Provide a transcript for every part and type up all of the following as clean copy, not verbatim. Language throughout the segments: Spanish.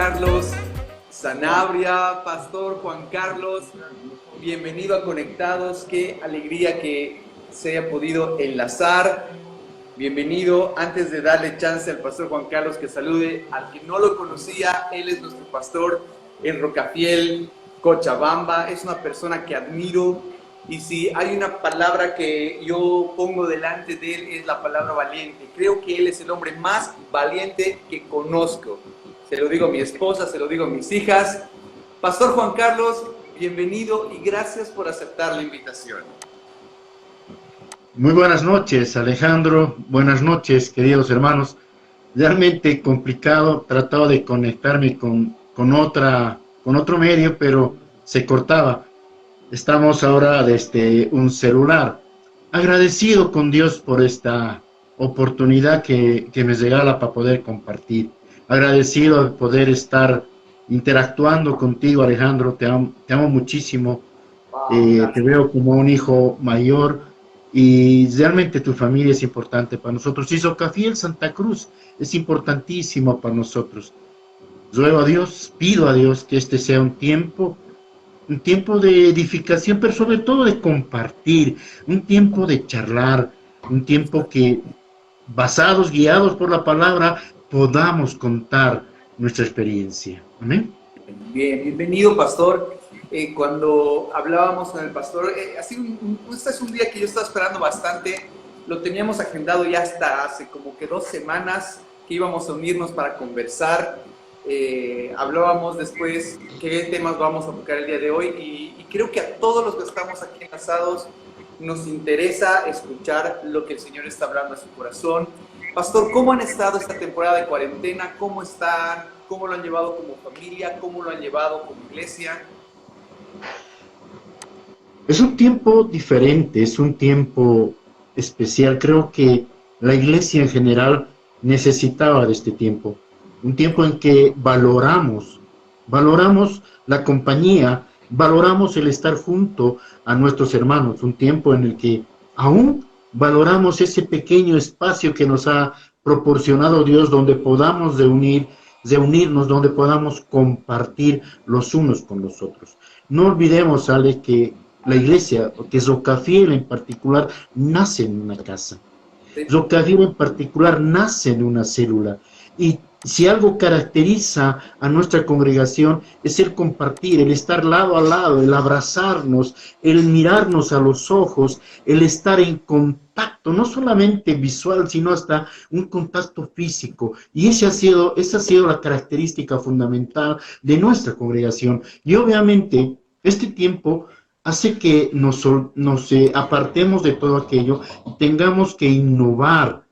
Carlos Sanabria. Pastor Juan Carlos, bienvenido a Conectados. Qué alegría que se haya podido enlazar. Bienvenido. Antes de darle chance al Pastor Juan Carlos que salude al que no lo conocía, él es nuestro pastor en Rocafiel, Cochabamba. Es una persona que admiro, y si hay una palabra que yo pongo delante de él es la palabra valiente. Creo que él es el hombre más valiente que conozco. Se lo digo a mi esposa, se lo digo a mis hijas. Pastor Juan Carlos, bienvenido y gracias por aceptar la invitación. Muy buenas noches, Alejandro. Buenas noches, queridos hermanos. Realmente complicado, trataba de conectarme con otro medio, pero se cortaba. Estamos ahora desde un celular. Agradecido con Dios por esta oportunidad que me regala para poder compartir. Agradecido de poder estar interactuando contigo, Alejandro. Te amo muchísimo. Te veo como un hijo mayor y realmente tu familia es importante para nosotros. Y Rocafiel Santa Cruz es importantísimo para nosotros. Ruego a Dios, pido a Dios que este sea un tiempo de edificación, pero sobre todo de compartir, un tiempo de charlar, un tiempo que, basados, guiados por la palabra, podamos contar nuestra experiencia. Amén. Bien, bienvenido, pastor. Cuando hablábamos con el pastor, este es un día que yo estaba esperando bastante. Lo teníamos agendado ya hasta hace como que 2 semanas que íbamos a unirnos para conversar. Hablábamos después qué temas vamos a tocar el día de hoy, y creo que a todos los que estamos aquí enlazados nos interesa escuchar lo que el Señor está hablando a su corazón. Pastor, ¿cómo han estado esta temporada de cuarentena? ¿Cómo están? ¿Cómo lo han llevado como familia? ¿Cómo lo han llevado como iglesia? Es un tiempo diferente, es un tiempo especial. Creo que la iglesia en general necesitaba de este tiempo. Un tiempo en que valoramos la compañía, valoramos el estar junto a nuestros hermanos. Un tiempo en el que aún valoramos ese pequeño espacio que nos ha proporcionado Dios, donde podamos reunirnos, donde podamos compartir los unos con los otros. No olvidemos, Ale, que la iglesia, que Rocafiel en particular, nace en una casa. Rocafiel en particular nace en una célula. Y si algo caracteriza a nuestra congregación es el compartir, el estar lado a lado, el abrazarnos, el mirarnos a los ojos, el estar en contacto, no solamente visual, sino hasta un contacto físico. Y esa ha sido la característica fundamental de nuestra congregación. Y obviamente este tiempo hace que nos apartemos de todo aquello y tengamos que innovar,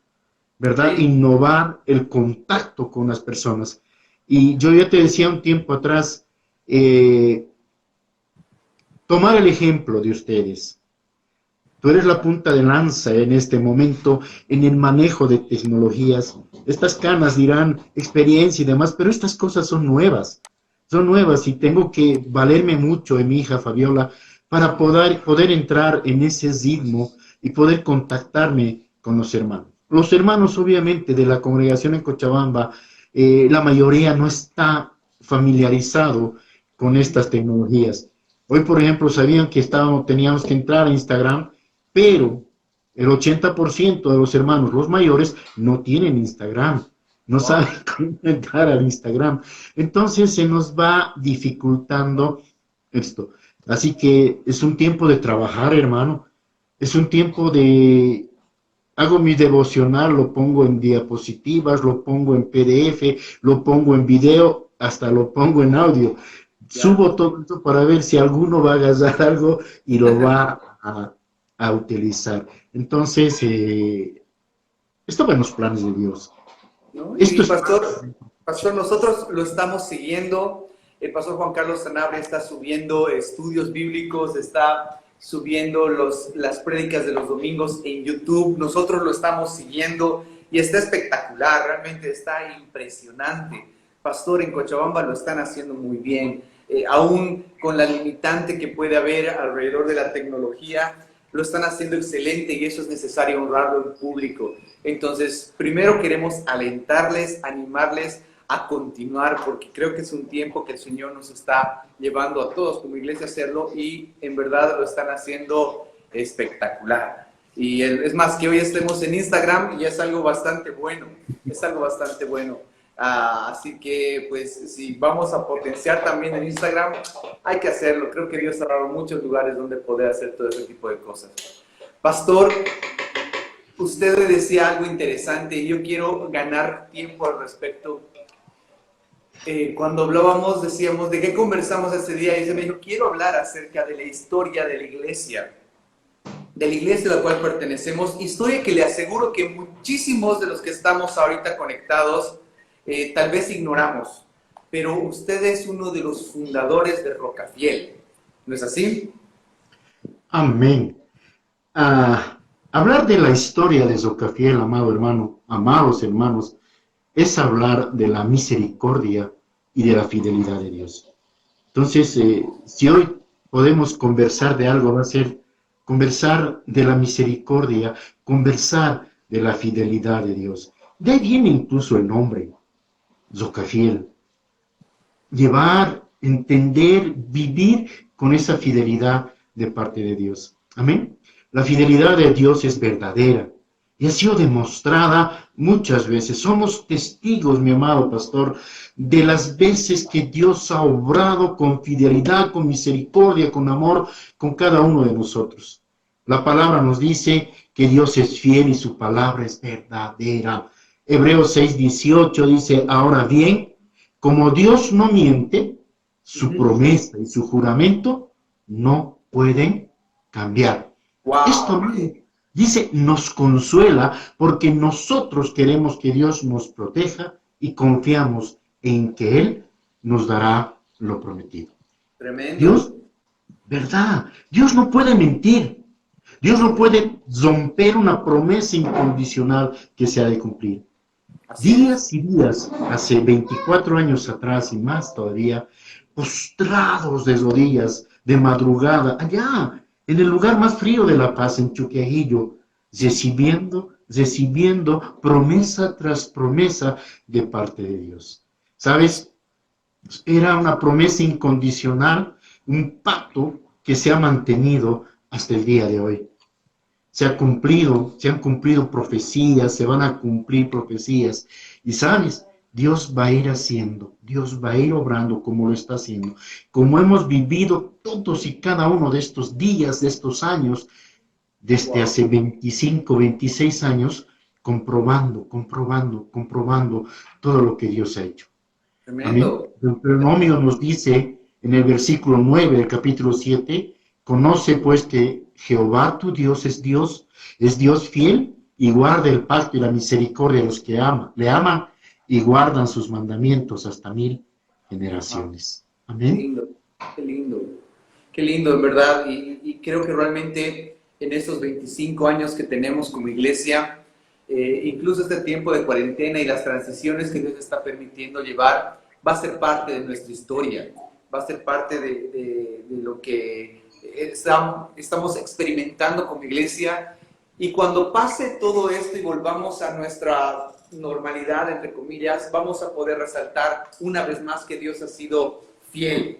¿verdad? Innovar el contacto con las personas. Y yo ya te decía un tiempo atrás, tomar el ejemplo de ustedes. Tú eres la punta de lanza en este momento en el manejo de tecnologías. Estas canas dirán experiencia y demás, pero estas cosas son nuevas y tengo que valerme mucho de mi hija Fabiola para poder entrar en ese ritmo y poder contactarme con los hermanos. Los hermanos, obviamente, de la congregación en Cochabamba, la mayoría no está familiarizado con estas tecnologías. Hoy, por ejemplo, sabían que teníamos que entrar a Instagram, pero el 80% de los hermanos, los mayores, no tienen Instagram. No saben cómo entrar al Instagram. Entonces se nos va dificultando esto. Así que es un tiempo de trabajar, hermano. Es un tiempo de... Hago mi devocional, lo pongo en diapositivas, lo pongo en PDF, lo pongo en video, hasta lo pongo en audio. Subo todo esto para ver si alguno va a agarrar algo y lo va a utilizar. Entonces, esto va en los planes de Dios. ¿No? Y pastor, nosotros lo estamos siguiendo. El pastor Juan Carlos Sanabria está subiendo estudios bíblicos, está subiendo las prédicas de los domingos en YouTube. Nosotros lo estamos siguiendo y está espectacular, realmente está impresionante. Pastor, en Cochabamba lo están haciendo muy bien, aún con la limitante que puede haber alrededor de la tecnología. Lo están haciendo excelente y eso es necesario honrarlo en público. Entonces, primero queremos alentarles, animarles a continuar, porque creo que es un tiempo que el Señor nos está llevando a todos como iglesia a hacerlo y en verdad lo están haciendo espectacular. Y es más, que hoy estemos en Instagram y es algo bastante bueno, es algo bastante bueno. Así que, pues, si vamos a potenciar también en Instagram, hay que hacerlo. Creo que Dios ha dado muchos lugares donde poder hacer todo ese tipo de cosas. Pastor, usted le decía algo interesante y yo quiero ganar tiempo al respecto. Cuando hablábamos, decíamos, ¿de qué conversamos ese día? Y se me dijo, quiero hablar acerca de la historia de la iglesia a la cual pertenecemos, historia que le aseguro que muchísimos de los que estamos ahorita conectados tal vez ignoramos, pero usted es uno de los fundadores de Rocafiel, ¿no es así? Amén. Hablar de la historia de Rocafiel, amado hermano, amados hermanos, es hablar de la misericordia y de la fidelidad de Dios. Entonces, si hoy podemos conversar de algo, va a ser conversar de la misericordia, conversar de la fidelidad de Dios. De ahí viene incluso el nombre, Rocafiel. Llevar, entender, vivir con esa fidelidad de parte de Dios. Amén. La fidelidad de Dios es verdadera y ha sido demostrada muchas veces. Somos testigos, mi amado pastor, de las veces que Dios ha obrado con fidelidad, con misericordia, con amor, con cada uno de nosotros. La palabra nos dice que Dios es fiel y su palabra es verdadera. Hebreos 6:18 dice, ahora bien, como Dios no miente, su promesa y su juramento no pueden cambiar. Wow. Esto dice, nos consuela porque nosotros queremos que Dios nos proteja y confiamos en que Él nos dará lo prometido. Tremendo. Dios, ¿verdad? Dios no puede mentir. Dios no puede romper una promesa incondicional que se ha de cumplir. Días y días, hace 24 años atrás y más todavía, postrados de rodillas, de madrugada, allá, en el lugar más frío de La Paz, en Chuquiajillo, recibiendo promesa tras promesa de parte de Dios. ¿Sabes? Era una promesa incondicional, un pacto que se ha mantenido hasta el día de hoy. Se han cumplido profecías, se van a cumplir profecías. Y sabes, Dios va a ir haciendo, Dios va a ir obrando como lo está haciendo. Como hemos vivido todos y cada uno de estos días, de estos años, desde hace 25, 26 años, comprobando todo lo que Dios ha hecho. Tremendo. Deuteronomio nos dice en el versículo 9 del capítulo 7, conoce pues que Jehová tu Dios es Dios fiel y guarda el pacto y la misericordia de los que le aman y guardan sus mandamientos hasta 1000 generaciones. Amén. Qué lindo, qué lindo, en verdad. Y creo que realmente en estos 25 años que tenemos como iglesia, incluso este tiempo de cuarentena y las transiciones que Dios está permitiendo llevar, va a ser parte de nuestra historia, va a ser parte de lo que estamos experimentando como iglesia. Y cuando pase todo esto y volvamos a nuestra normalidad, entre comillas, vamos a poder resaltar una vez más que Dios ha sido fiel,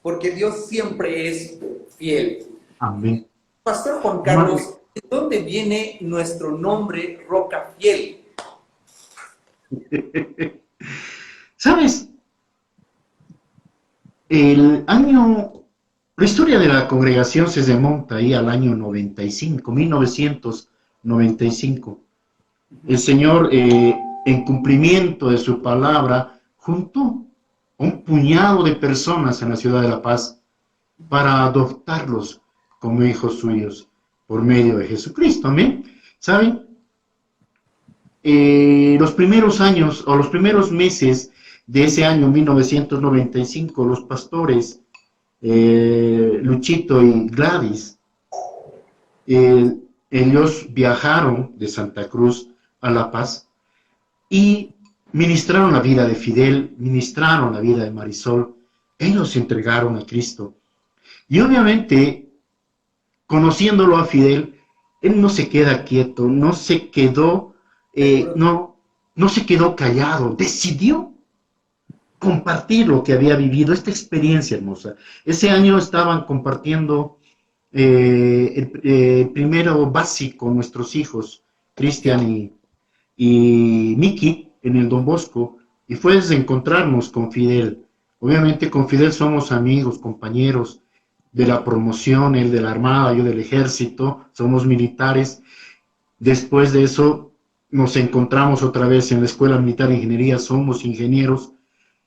porque Dios siempre es fiel. Amén. Pastor Juan Carlos, ¿de dónde viene nuestro nombre Rocafiel? ¿Sabes? La historia de la congregación se remonta ahí al año 1995. El Señor, en cumplimiento de su palabra, juntó un puñado de personas en la ciudad de La Paz para adoptarlos como hijos suyos por medio de Jesucristo. Amén. ¿Saben? Los primeros años o los primeros meses de ese año 1995, los pastores Luchito y Gladys, ellos viajaron de Santa Cruz a La Paz y ministraron la vida de Fidel, ministraron la vida de Marisol. Ellos se entregaron a Cristo. Y obviamente, conociéndolo a Fidel, él no se queda quieto, no se quedó callado, decidió compartir lo que había vivido, esta experiencia hermosa. Ese año estaban compartiendo el primero básico nuestros hijos, Cristian y Miki, en el Don Bosco, y fue desde encontrarnos con Fidel. Obviamente con Fidel somos amigos, compañeros de la promoción, él de la Armada, yo del Ejército, somos militares. Después de eso nos encontramos otra vez en la Escuela Militar de Ingeniería, somos ingenieros,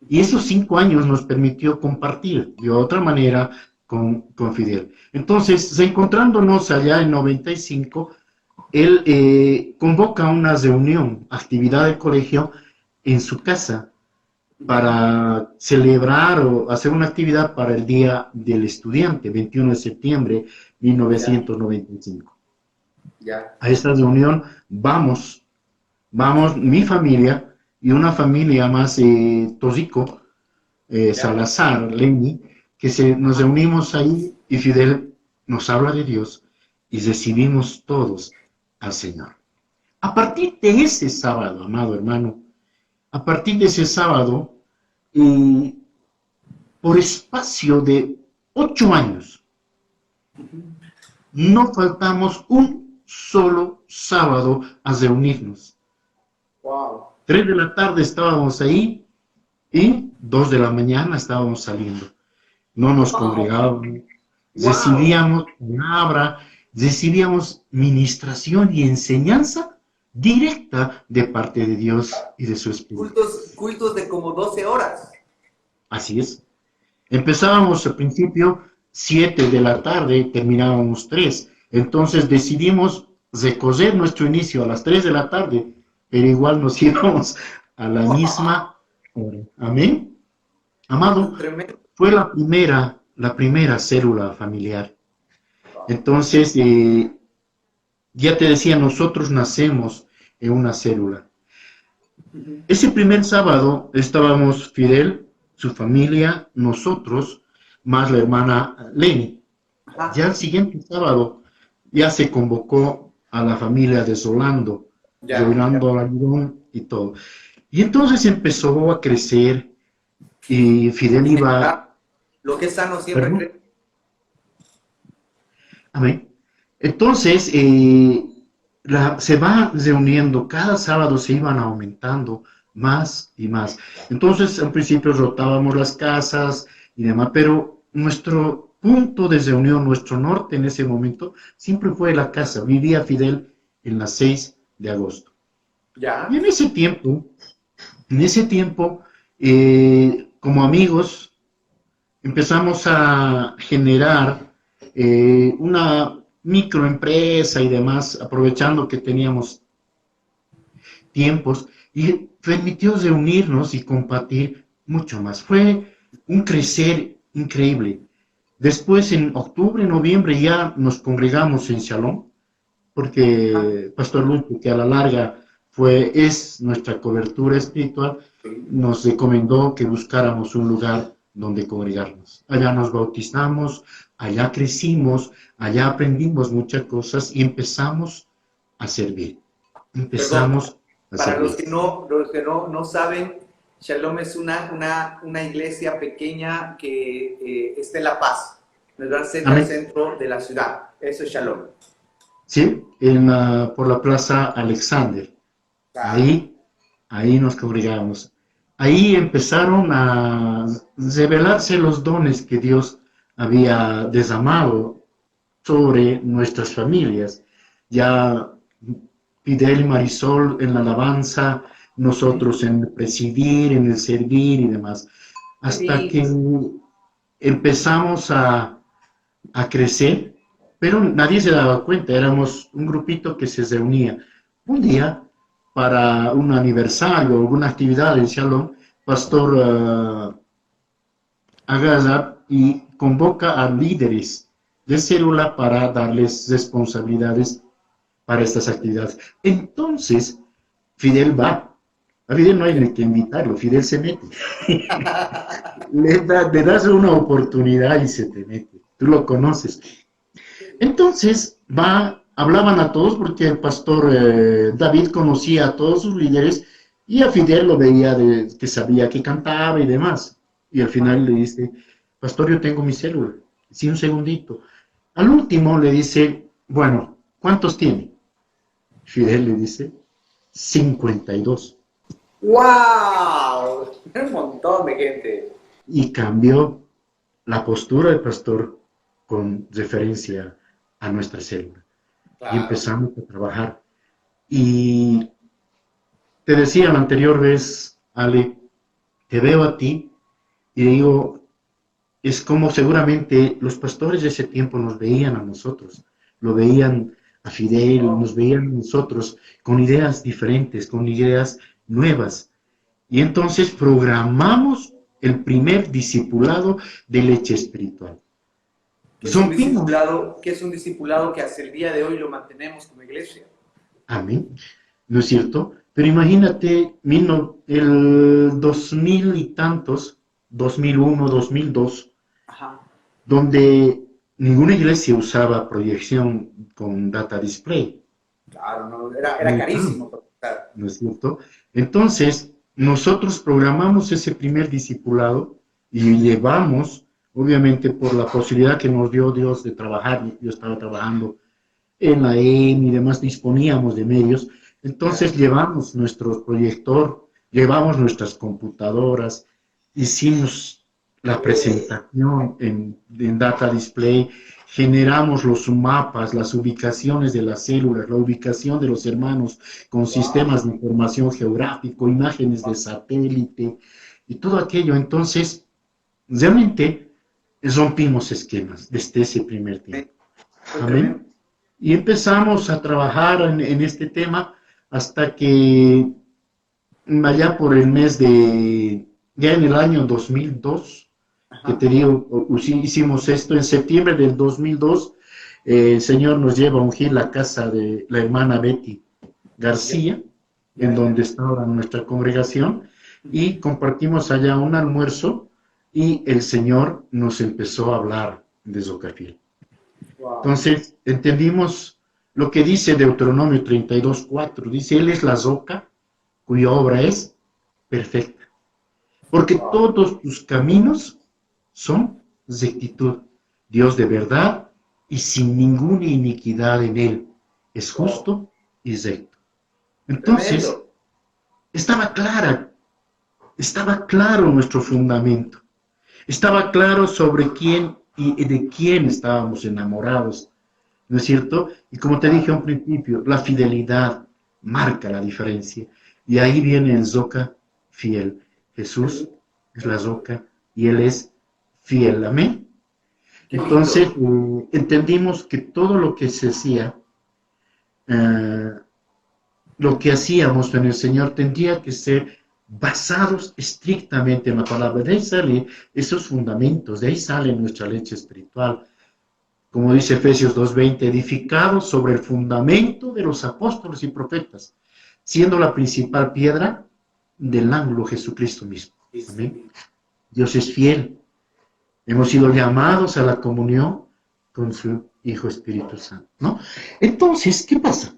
y esos 5 años nos permitió compartir de otra manera con Fidel. Entonces, encontrándonos allá en 95, él convoca una reunión, actividad del colegio, en su casa para celebrar o hacer una actividad para el Día del Estudiante, 21 de septiembre de Ya, 1995. ya. A esta reunión vamos mi familia y una familia más, Tosico, Ya. Salazar, Lenny, nos reunimos ahí y Fidel nos habla de Dios y recibimos todos al Señor. A partir de ese sábado, amado hermano, a partir de ese sábado, eh, por espacio de 8 años, no faltamos un solo sábado a reunirnos. Wow. 3 de la tarde estábamos ahí y 2 de la mañana estábamos saliendo. No nos Wow. congregábamos, Wow. recibíamos palabra, recibíamos ministración y enseñanza directa de parte de Dios y de su Espíritu. Cultos de como 12 horas. Así es. Empezábamos al principio 7 de la tarde, terminábamos 3. Entonces decidimos recorrer nuestro inicio a las 3 de la tarde, pero igual nos íbamos a la Wow. misma hora. Amén. Amado, Tremendo. fue la primera célula familiar. Entonces, ya te decía, nosotros nacemos en una célula. Ese primer sábado estábamos Fidel, su familia, nosotros, más la hermana Lenny. Ya Ajá. el siguiente sábado ya se convocó a la familia de Solando, Ya, ya. Rolando Aguirón y todo. Y entonces empezó a crecer y Fidel iba, Alimentar. Lo que es sano siempre perdón, crece. amén. Entonces, se va reuniendo, cada sábado se iban aumentando más y más. Entonces, al principio rotábamos las casas y demás, pero nuestro punto de reunión, nuestro norte en ese momento, siempre fue la casa. Vivía Fidel en la 6 de agosto. Y Ya. en ese tiempo, como amigos, empezamos a generar una microempresa y demás, aprovechando que teníamos tiempos, y permitió reunirnos y compartir mucho más. Fue un crecer increíble. Después, en octubre, noviembre, ya nos congregamos en Shalom, Ajá. porque Pastor Lucho, que a la larga es nuestra cobertura espiritual, nos recomendó que buscáramos un lugar donde congregarnos. Allá nos bautizamos, allá crecimos, allá aprendimos muchas cosas y empezamos a servir. Perdón. Empezamos a Para servir. los que no saben, Shalom es una iglesia pequeña que está en La Paz, ¿verdad? Cerca del Amén. centro de la ciudad. Eso es Shalom. Sí, por la Plaza Alexander. Claro. Ahí, ahí nos congregamos. Ahí empezaron a revelarse los dones que Dios había derramado sobre nuestras familias. Ya Fidel y Marisol en la alabanza, nosotros en el presidir, en el servir y demás. Qué Hasta que lindo. empezamos a crecer, pero nadie se daba cuenta, éramos un grupito que se reunía. Un día, para un aniversario o alguna actividad en Shalom, Pastor agarra y convoca a líderes de célula para darles responsabilidades para estas actividades. Entonces, Fidel va. A Fidel no hay ni que invitarlo, Fidel se mete. Le das una oportunidad y se te mete. Tú lo conoces. Entonces, hablaban a todos porque el pastor David conocía a todos sus líderes Y a Fidel lo veía que sabía que cantaba y demás. Y al final le dice, pastor, yo tengo mi célula. Sí, un segundito. Al último le dice, bueno, ¿cuántos tiene? Fidel le dice, 52. ¡Wow! Un montón de gente. Y cambió la postura del pastor con referencia a nuestra célula. Y Claro. empezamos a trabajar. Y te decía la anterior vez, Ale, te veo a ti y digo, es como seguramente los pastores de ese tiempo nos veían a nosotros, lo veían a Fidel, nos veían a nosotros con ideas diferentes, con ideas nuevas. Y entonces programamos el primer discipulado de leche espiritual. Rompimos. ¿Qué es un discipulado que hasta el día de hoy lo mantenemos como iglesia? Amén. ¿No es cierto? Pero imagínate, el 2000 y tantos, 2001, 2002, Ajá. donde ninguna iglesia usaba proyección con data display. Claro, no, era Muy caro, carísimo para empezar. ¿no es cierto? Entonces, nosotros programamos ese primer discipulado y llevamos, obviamente por la posibilidad que nos dio Dios de trabajar, yo estaba trabajando en la EM y demás, disponíamos de medios, entonces llevamos nuestro proyector, llevamos nuestras computadoras, hicimos la presentación en Data Display, generamos los mapas, las ubicaciones de las células, la ubicación de los hermanos con sistemas de información geográfico, imágenes de satélite y todo aquello. Entonces, realmente rompimos esquemas desde ese primer tiempo. Fue tremendo. Amén. Y empezamos a trabajar en este tema hasta que allá por el mes ya en el año 2002, que Ajá. te digo, hicimos esto en septiembre del 2002, el Señor nos lleva a ungir la casa de la hermana Betty Ya, García, en ya. donde está ahora nuestra congregación, y compartimos allá un almuerzo y el Señor nos empezó a hablar de Zocafil. Wow. Entonces, entendimos lo que dice Deuteronomio 32:4. Dice, Él es la roca cuya obra es perfecta. Porque Wow. todos tus caminos son rectitud. Dios de verdad y sin ninguna iniquidad en Él. Es Wow. justo y recto. Entonces, Tremendo. estaba estaba claro nuestro fundamento. Estaba claro sobre quién y de quién estábamos enamorados. ¿No es cierto? Y como te dije a un principio, la fidelidad marca la diferencia. Y ahí viene el Zoca fiel. Jesús es la Zoca y Él es fiel. Amén. Qué Entonces, lindo. entendimos que todo lo que se hacía, eh, lo que hacíamos en el Señor tendría que ser basados estrictamente en la palabra. De ahí salen esos fundamentos, de ahí sale nuestra leche espiritual, como dice Efesios 2:20, edificados sobre el fundamento de los apóstoles y profetas, siendo la principal piedra del ángulo Jesucristo mismo. Amén. Dios es fiel. Hemos sido llamados a la comunión con su Hijo Espíritu Santo, ¿no? Entonces, ¿qué pasa?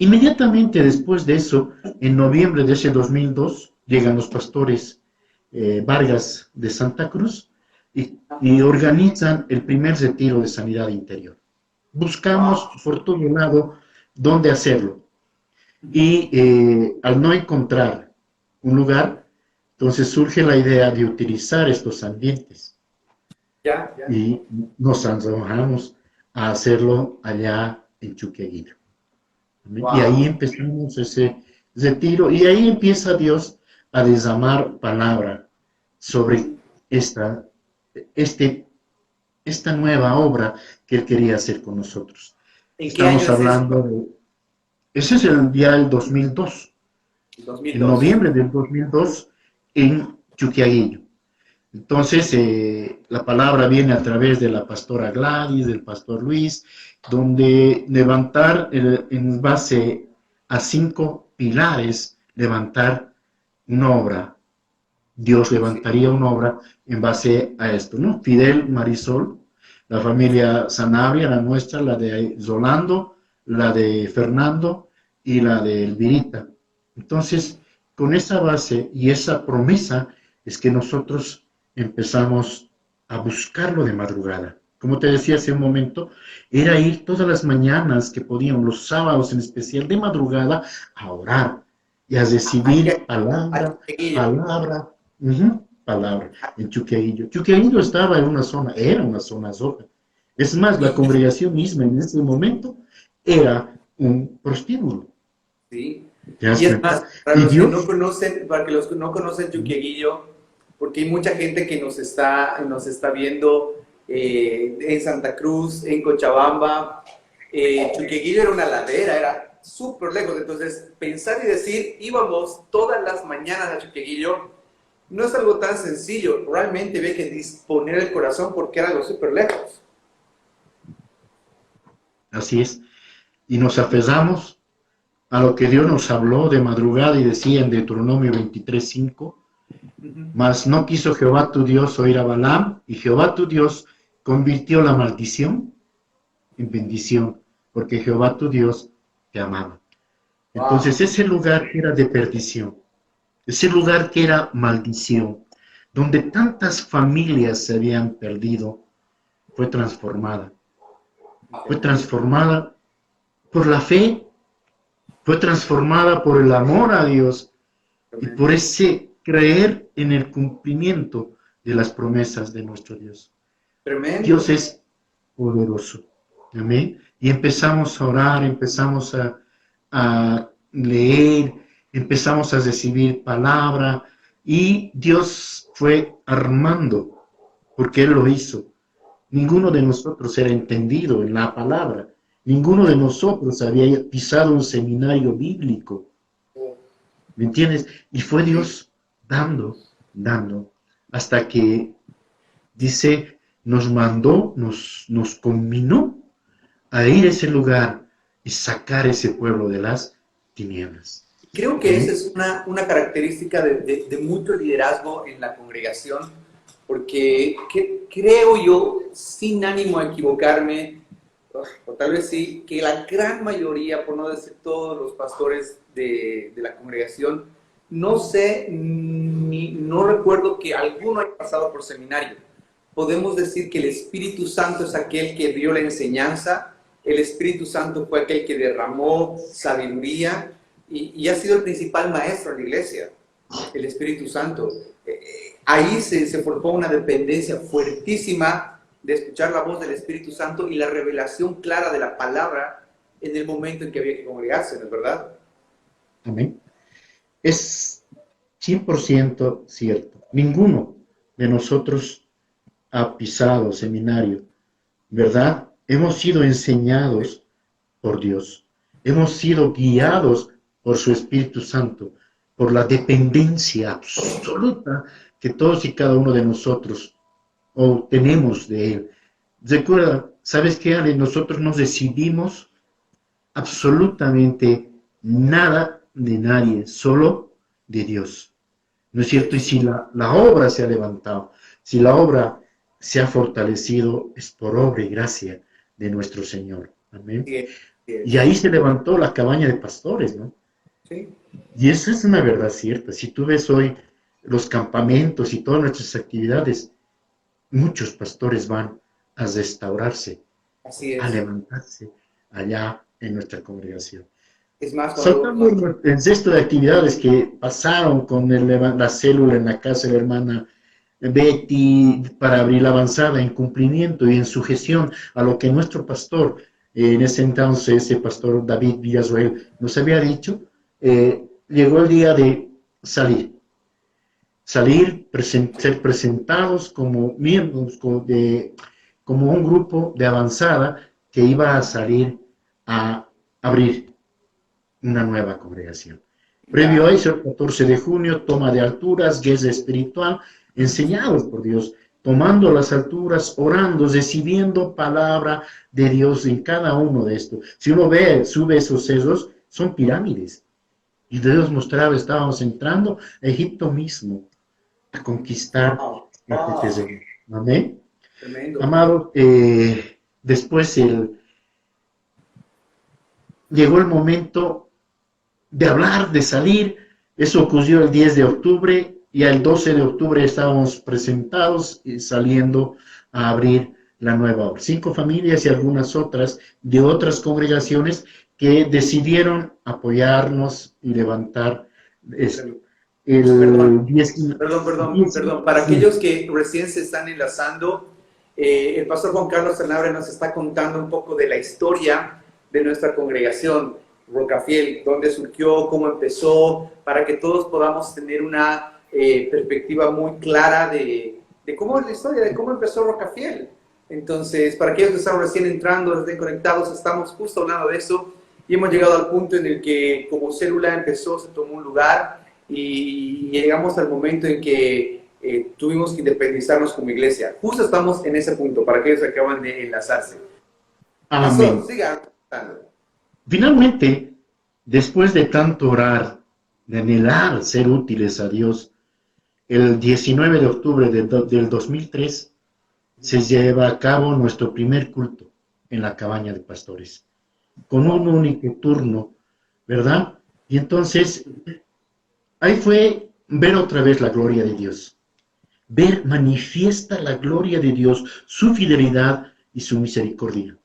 Inmediatamente después de eso, en noviembre de ese 2002, llegan los pastores Vargas de Santa Cruz y organizan el primer retiro de sanidad interior. Buscamos Wow. por todo lado dónde hacerlo y al no encontrar un lugar, entonces surge la idea de utilizar estos ambientes Ya, ya. y nos arrojamos a hacerlo allá en Chuqueguillo. Y ahí Wow. empezamos ese retiro y ahí empieza Dios a derramar palabra sobre esta, este, esta nueva obra que Él quería hacer con nosotros. ¿En qué año Estamos es hablando esto? de, ese es el día del 2002, en 2002. noviembre del 2002 en Chuquiaguillo. Entonces, la palabra viene a través de la pastora Gladys, del pastor Luis, donde levantar en base a 5 pilares, levantar una obra. Dios Sí. levantaría una obra en base a esto, ¿no? Fidel Marisol, la familia Sanabria, la nuestra, la de Rolando, la de Fernando y la de Elvirita, Entonces, con esa base y esa promesa es que nosotros empezamos a buscarlo de madrugada. Como te decía hace un momento, era ir todas las mañanas que podíamos, los sábados en especial, de madrugada, a orar y a Aquí, recibir palabra, aquí, palabra, palabra, en Chuqueillo. Chuqueillo estaba en una zona, era una zona roja. Es más, la congregación misma en ese momento era un prostíbulo. sí. ¿Te das Y es cuenta? más, para Y los que no Dios, conocen, para que los que no conocen Yuqueguillo, porque hay mucha gente que nos está viendo en Santa Cruz, en Cochabamba. Yuqueguillo era una ladera, era súper lejos. Entonces, pensar y decir, íbamos todas las mañanas a Yuqueguillo, no es algo tan sencillo. Realmente había que disponer el corazón porque era algo súper lejos. así es, y nos aferramos a lo que Dios nos habló de madrugada y decía en Deuteronomio 23:5, mas no quiso Jehová tu Dios oír a Balaam, y Jehová tu Dios convirtió la maldición en bendición, porque Jehová tu Dios te amaba. Wow. Entonces ese lugar que era de perdición, ese lugar que era maldición, donde tantas familias se habían perdido, fue transformada. Fue transformada por la fe, fue transformada por el amor a Dios y por Tremendo. ese creer en el cumplimiento de las promesas de nuestro Dios. Dios Tremendo. es poderoso. Amén. Y empezamos a orar, empezamos a leer, empezamos a recibir palabra y Dios fue armando, porque Él lo hizo. Ninguno de nosotros era entendido en la palabra. Ninguno de nosotros había pisado un seminario bíblico. ¿Me entiendes? Y fue Sí. Dios dando, hasta que dice, nos mandó, nos conminó a ir a ese lugar y sacar ese pueblo de las tinieblas. Creo que esa Amén. es una característica de mucho liderazgo en la congregación, porque creo yo, sin ánimo a equivocarme, o tal vez sí, que la gran mayoría, por no decir todos los pastores de la congregación, no sé, ni, no recuerdo que alguno haya pasado por seminario. Podemos decir que el Espíritu Santo es aquel que dio la enseñanza, el Espíritu Santo fue aquel que derramó sabiduría y ha sido el principal maestro en la iglesia, el Espíritu Santo. Ahí se forjó una dependencia fuertísima de escuchar la voz del Espíritu Santo y la revelación clara de la palabra en el momento en que había que congregarse, ¿no es verdad? Amén. Es 100% cierto. Ninguno de nosotros ha pisado seminario, ¿verdad? Hemos sido enseñados por Dios. Hemos sido guiados por su Espíritu Santo, por la dependencia absoluta que todos y cada uno de nosotros tenemos de Él. Recuerda, ¿sabes qué, Ale? Nosotros no recibimos absolutamente nada de nadie, solo de Dios. ¿No es cierto? Y si la obra se ha levantado, si la obra se ha fortalecido, es por obra y gracia de nuestro Señor. Amén. Sí, Y es. ahí se levantó la cabaña de pastores, ¿no? Sí. Y eso es una verdad cierta. Si tú ves hoy los campamentos y todas nuestras actividades, muchos pastores van a restaurarse, Así a es. levantarse allá en nuestra congregación. Es más, Saltando el cesto de actividades que pasaron con la célula en la casa de la hermana Betty para abrir la avanzada en cumplimiento y en sujeción a lo que nuestro pastor, en ese entonces, ese pastor David Villasroel, nos había dicho, llegó el día de salir, ser presentados como miembros como un grupo de avanzada que iba a salir a abrir una nueva congregación. Previo a ya, eso, el 14 de junio, toma de alturas, guerra espiritual, enseñados por Dios, tomando las alturas, orando, recibiendo palabra de Dios en cada uno de estos. Si uno sube esos cerros, son pirámides. Y Dios mostraba, estábamos entrando a Egipto mismo, a conquistar wow, este wow, terreno. Amén. tremendo. Amado, después llegó el momento de hablar, de salir. Eso ocurrió el 10 de octubre y el 12 de octubre estábamos presentados y saliendo a abrir la nueva obra. 5 familias y algunas otras de otras congregaciones que decidieron apoyarnos y levantar esto. Perdón, El 10, perdón. Para aquellos que recién se están enlazando, el pastor Juan Carlos Sanabria nos está contando un poco de la historia de nuestra congregación Rocafiel, dónde surgió, cómo empezó, para que todos podamos tener una perspectiva muy clara de cómo es la historia, de cómo empezó Rocafiel. Entonces, para aquellos que están recién entrando, estén conectados, estamos justo hablando de eso y hemos llegado al punto en el que como célula empezó, se tomó un lugar y llegamos al momento en que tuvimos que independizarnos como iglesia. Justo estamos en ese punto, para aquellos que acaban de enlazarse. amén. Sigan. Finalmente, después de tanto orar, de anhelar ser útiles a Dios, el 19 de octubre del 2003 se lleva a cabo nuestro primer culto en la cabaña de pastores, con un único turno, ¿verdad? Y entonces, ahí fue ver otra vez la gloria de Dios, ver manifiesta la gloria de Dios, su fidelidad y su misericordia.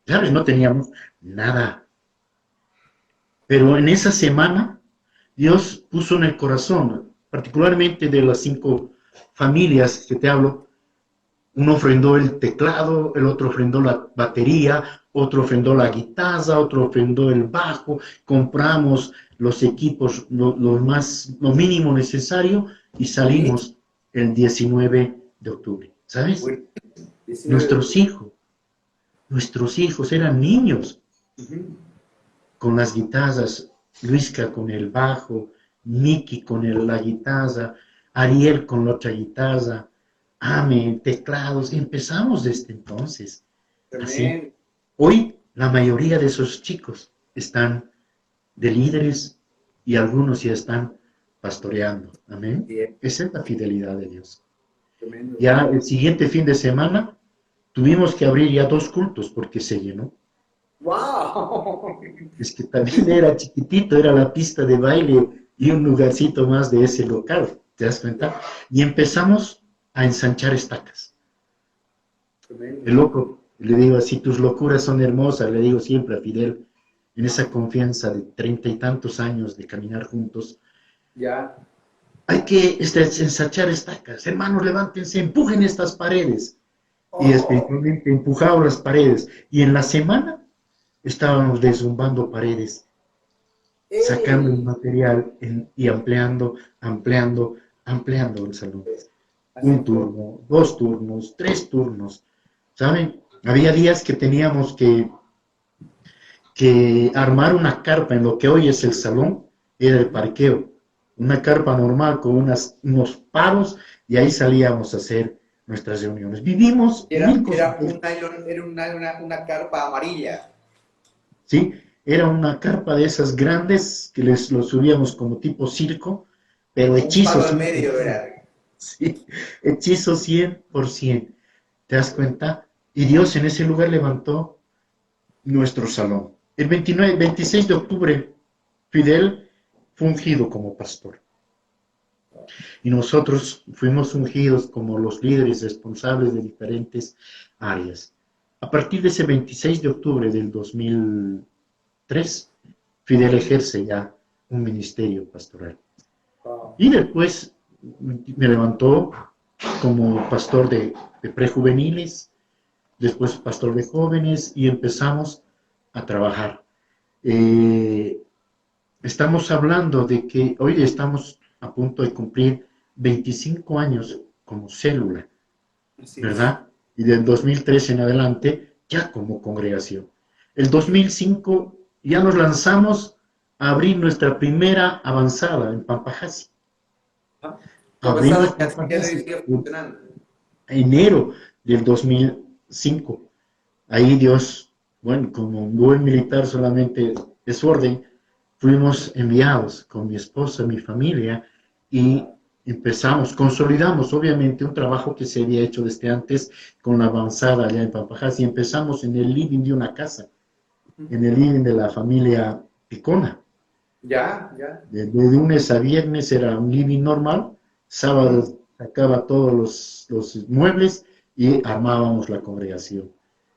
¿Sabes? No teníamos nada. Pero en esa semana, Dios puso en el corazón, particularmente de las 5 familias que te hablo, uno ofrendó el teclado, el otro ofrendó la batería, otro ofrendó la guitarra, otro ofrendó el bajo, compramos los equipos, lo mínimo necesario y salimos el 19 de octubre. ¿Sabes? Nuestros hijos eran niños con las guitarras, Luisca con el bajo, Miki con la guitarra, Ariel con la otra guitarra, Ame, teclados, empezamos desde entonces. Así. Hoy la mayoría de esos chicos están de líderes y algunos ya están pastoreando. Amén. Esa es la fidelidad de Dios. Ya el siguiente fin de semana tuvimos que abrir ya 2 cultos porque se llenó. ¡Wow! Es que también era chiquitito, era la pista de baile y un lugarcito más de ese local, ¿te das cuenta? Y empezamos a ensanchar estacas. El loco, le digo así, tus locuras son hermosas, le digo siempre a Fidel, en esa confianza de 30 y tantos años de caminar juntos. Ya. Hay que ensanchar estacas. Hermanos, levántense, empujen estas paredes. Y espiritualmente empujamos las paredes. Y en la semana estábamos derrumbando paredes, sacando el material y ampliando el salón. Un turno, 2 turnos, 3 turnos, ¿saben? Había días que teníamos que armar una carpa en lo que hoy es el salón, era el parqueo, una carpa normal con unos paros y ahí salíamos a hacer nuestras reuniones. Vivimos Era una carpa amarilla. ¿Sí? Era una carpa de esas grandes que lo subíamos como tipo circo, pero hechizo. Un medio era. Sí, hechizo 100%. ¿Te das cuenta? Y Dios en ese lugar levantó nuestro salón. El 26 de octubre, Fidel fue ungido como pastor. Y nosotros fuimos ungidos como los líderes responsables de diferentes áreas. A partir de ese 26 de octubre del 2003, Fidel ejerce ya un ministerio pastoral. Y después me levantó como pastor de prejuveniles, después pastor de jóvenes y empezamos a trabajar. Estamos hablando de que hoy estamos a punto de cumplir 25 años como célula, ¿verdad? Y del 2003 en adelante ya como congregación. El 2005 ya nos lanzamos a abrir nuestra primera avanzada en Pampajasi. Abrimos Pampajasi en enero del 2005. Ahí Dios, bueno, como buen militar solamente es orden, fuimos enviados con mi esposa, mi familia, y consolidamos obviamente un trabajo que se había hecho desde antes con la avanzada allá en Pampajasi, y empezamos en el living de una casa, en el living de la familia Picona. Ya, ya. De lunes a viernes era un living normal, Ujú. sábado sacaba todos los muebles y armábamos la congregación.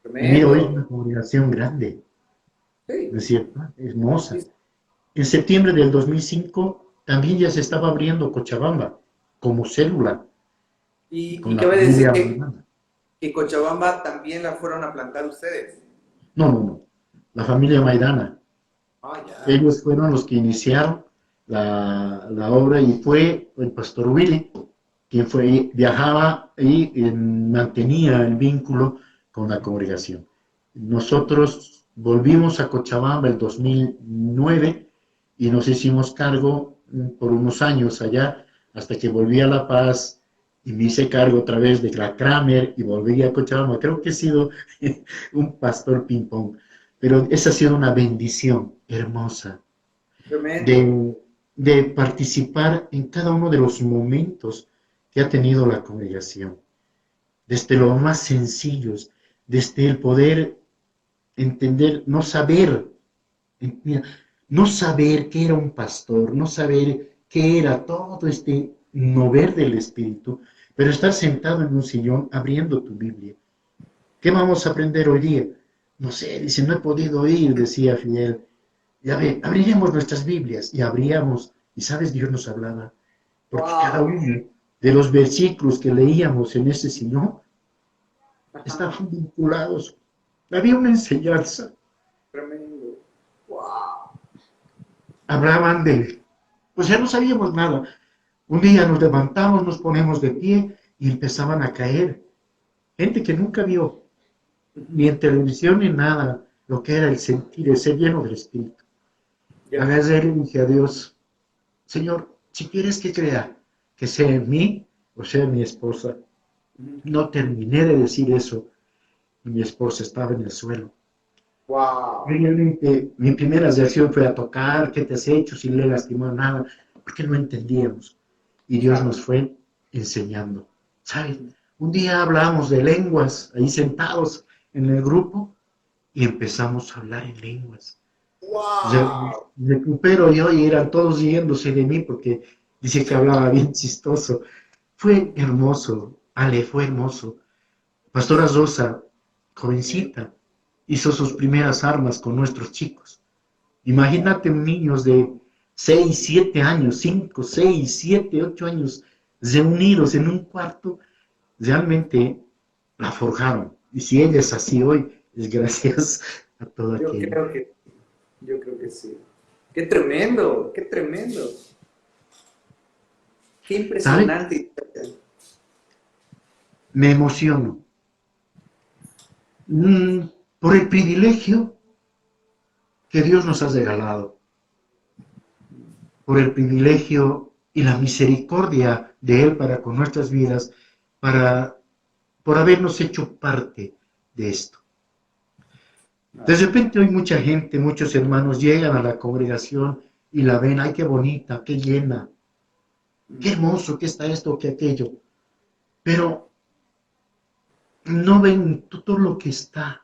Y mira, hoy es una Tremendo. congregación grande, ¿no Sí, es cierto? sí, Hermosa. sí. En septiembre del 2005 también ya se estaba abriendo Cochabamba como célula Y con la cabe decir familia Maidana. que Cochabamba también la fueron a plantar ustedes. No, no, no. La familia Maidana. Ah, ya. Ellos fueron los que iniciaron la obra y fue el pastor Willy quien fue, viajaba y mantenía el vínculo con la congregación. Nosotros volvimos a Cochabamba el 2009 y nos hicimos cargo por unos años allá hasta que volví a La Paz y me hice cargo otra vez de la Kramer y volví a Cochabamba. Creo que he sido un pastor ping-pong, pero esa ha sido una bendición hermosa Tremendo. de, de participar en cada uno de los momentos que ha tenido la congregación, desde los más sencillos, desde el poder entender, no saber, mira, no saber qué era un pastor, no saber qué era todo este mover del Espíritu, pero estar sentado en un sillón abriendo tu Biblia. ¿Qué vamos a aprender hoy día? No sé, dice, no he podido ir, decía Fidel. Ya ve, abriremos nuestras Biblias y abríamos, y sabes, Dios nos hablaba, porque cada Wow. uno de los versículos que leíamos en ese sillón Ajá. estaban vinculados. Había una enseñanza. Tremendo. Wow. Hablaban de, pues ya no sabíamos nada. Un día nos levantamos, nos ponemos de pie y empezaban a caer. Gente que nunca vio, ni en televisión ni nada, lo que era el sentir, el ser lleno del Espíritu. Ya. Agarré y dije a Dios, Señor, si quieres que crea, que sea en mí o sea en mi esposa. No terminé de decir eso y mi esposa estaba en el suelo. Wow. Realmente mi primera reacción fue a tocar, ¿qué te has hecho? Si le lastimó nada, porque no entendíamos. Y Dios Claro. nos fue enseñando. ¿Sabes? Un día hablamos de lenguas, ahí sentados en el grupo, y empezamos a hablar en lenguas. Wow. Recupero yo y eran todos yéndose de mí porque dice que hablaba bien chistoso. Fue hermoso, Ale, fue hermoso. Pastora Rosa, jovencita, hizo sus primeras armas con nuestros chicos. Imagínate niños de 6, 7 años, 5, 6, 7, 8 años, reunidos en un cuarto, realmente la forjaron. Y si ella es así hoy, es gracias a todo Yo aquello. creo que, yo creo que sí. Qué tremendo, qué tremendo. Qué ¿Sabe? impresionante. Me emociono. Mm, por el privilegio que Dios nos ha regalado, por el privilegio y la misericordia de Él para con nuestras vidas, para, por habernos hecho parte de esto. De repente hoy mucha gente, muchos hermanos llegan a la congregación y la ven, ay, qué bonita, qué llena, qué hermoso, qué está esto, qué aquello, pero no ven todo lo que está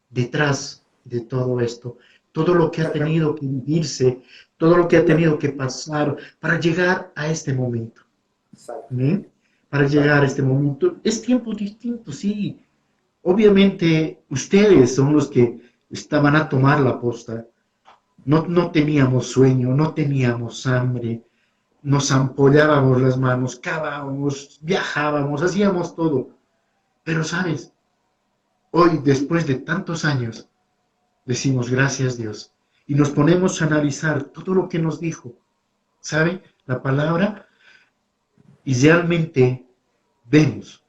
detrás de todo esto, todo lo que ha Exactamente. tenido que vivirse, todo lo que ha tenido que pasar para llegar a este momento. Exacto. ¿Eh? Para llegar a Exacto. este momento. Es tiempo distinto, sí. Obviamente ustedes son los que estaban a tomar la posta. No, no teníamos sueño, no teníamos hambre, nos ampollábamos las manos, cavábamos, viajábamos, hacíamos todo. Pero sabes, hoy, después de tantos años, decimos gracias Dios y nos ponemos a analizar todo lo que nos dijo. ¿Sabe? La palabra y realmente vemos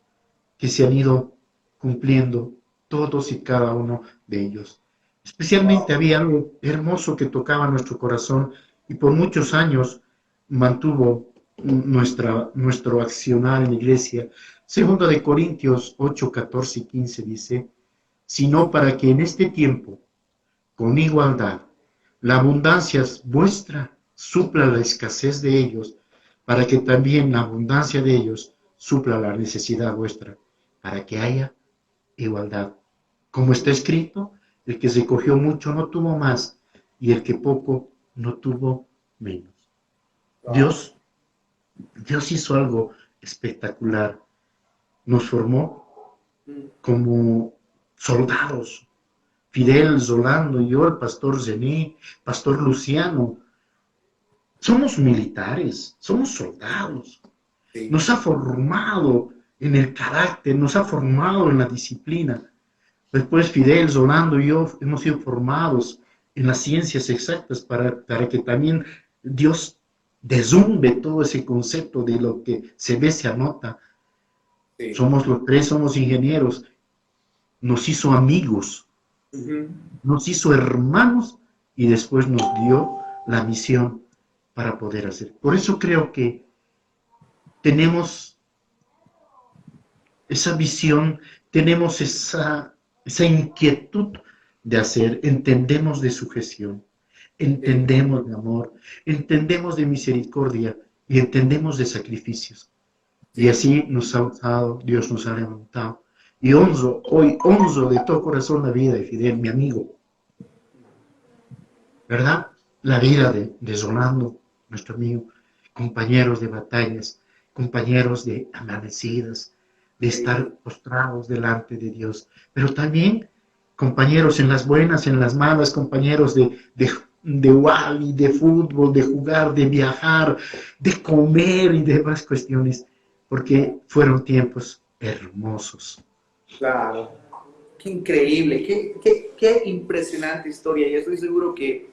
que se han ido cumpliendo todos y cada uno de ellos. Especialmente Wow. había algo hermoso que tocaba nuestro corazón y por muchos años mantuvo nuestro accionar en la iglesia. Segundo de Corintios 8, 14 y 15 dice, sino para que en este tiempo, con igualdad, la abundancia vuestra supla la escasez de ellos, para que también la abundancia de ellos supla la necesidad vuestra, para que haya igualdad. Como está escrito, el que se cogió mucho no tuvo más, y el que poco no tuvo menos. Dios, Dios hizo algo espectacular. Nos formó como soldados. Fidel, Zolando, yo, el pastor Zené, pastor Luciano. Somos militares, somos soldados. Sí. Nos ha formado en el carácter, nos ha formado en la disciplina. Después Fidel, Zolando y yo hemos sido formados en las ciencias exactas para que también Dios deslumbre todo ese concepto de lo que se ve, se anota. Sí. Somos los tres, somos ingenieros. Nos hizo amigos, nos hizo hermanos y después nos dio la misión para poder hacer. Por eso creo que tenemos esa visión, tenemos esa inquietud de hacer, entendemos de sujeción, entendemos de amor, entendemos de misericordia y entendemos de sacrificios. Y así nos ha usado, Dios nos ha levantado. Y hoy honro de todo corazón la vida de Fidel, mi amigo. ¿Verdad? La vida de Zolando, nuestro amigo, compañeros de batallas, compañeros de amanecidas, de estar postrados delante de Dios, pero también compañeros en las buenas, en las malas, compañeros de Wally, de fútbol, de jugar, de viajar, de comer y demás cuestiones, porque fueron tiempos hermosos. Claro, qué increíble, qué impresionante historia. Y estoy seguro que